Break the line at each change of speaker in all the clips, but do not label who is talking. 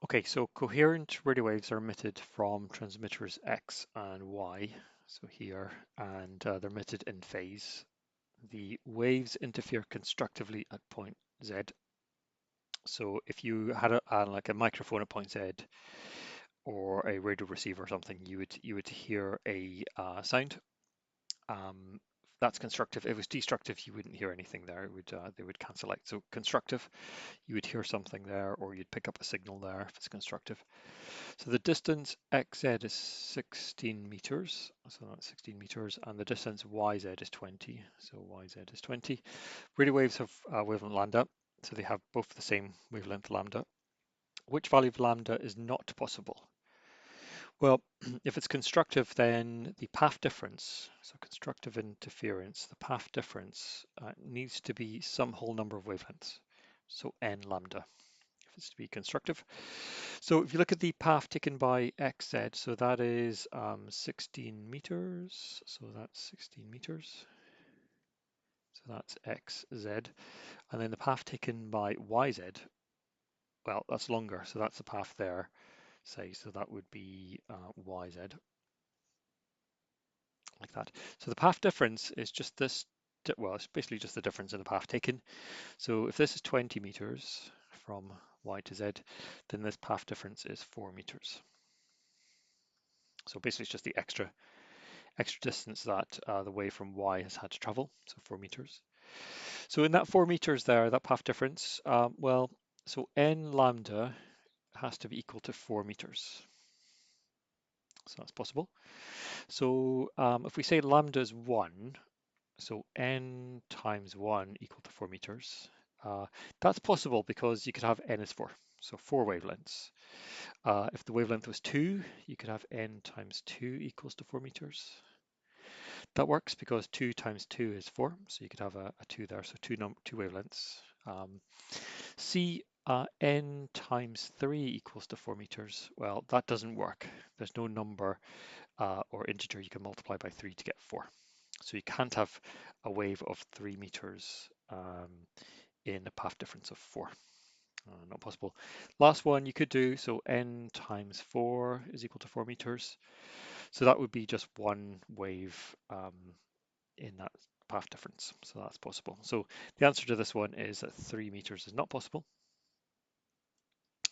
Okay, so coherent radio waves are emitted from transmitters X and Y, so here, and they're emitted in phase. The waves interfere constructively at point Z. So if you had like a microphone at point Z or a radio receiver or something, you would hear a sound. Um, that's constructive. If it was destructive, you wouldn't hear anything there. It would they would cancel out. So constructive, you would hear something there, or you'd pick up a signal there if it's constructive. So the distance xz is 16 meters, so that's 16 meters, and the distance yz is 20, so yz is 20. Radio waves have wavelength lambda, so they have both the same wavelength lambda. Which value of lambda is not possible? Well, if it's constructive, then the path difference, so constructive interference, the path difference needs to be some whole number of wavelengths, so n lambda, if it's to be constructive. So if you look at the path taken by xz, so that is 16 meters, so that's 16 meters, so that's xz, and then the path taken by yz, well, that's longer, so that's the path there, say, so that would be yz, like that. So the path difference is just this, well, it's basically just the difference in the path taken. So if this is 20 meters from y to z, then this path difference is 4 meters. So basically it's just the extra distance that the wave from y has had to travel, so 4 meters. So in that 4 meters there, that path difference, well, so n lambda has to be equal to 4 meters. So that's possible. So if we say lambda is 1, so n times 1 equal to 4 meters. That's possible because you could have n is 4, so 4 wavelengths. If the wavelength was 2, you could have n times 2 equals to 4 meters. That works because 2 times 2 is 4, so you could have a 2 there, so two wavelengths. C n times 3 equals to 4 meters. Well, that doesn't work. There's no number or integer you can multiply by 3 to get 4. So you can't have a wave of 3 meters in a path difference of 4. Not possible. Last one you could do, so n times 4 is equal to 4 meters. So that would be just one wave in that path difference. So that's possible. So the answer to this one is that 3 meters is not possible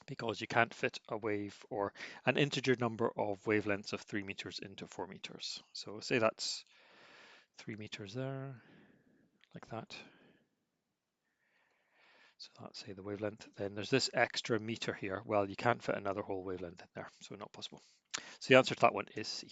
because you can't fit a wave or an integer number of wavelengths of 3 meters into 4 meters. So say that's 3 meters there, like that. So that's say the wavelength. Then there's this extra meter here. Well, you can't fit another whole wavelength in there, so not possible. So the answer to that one is C.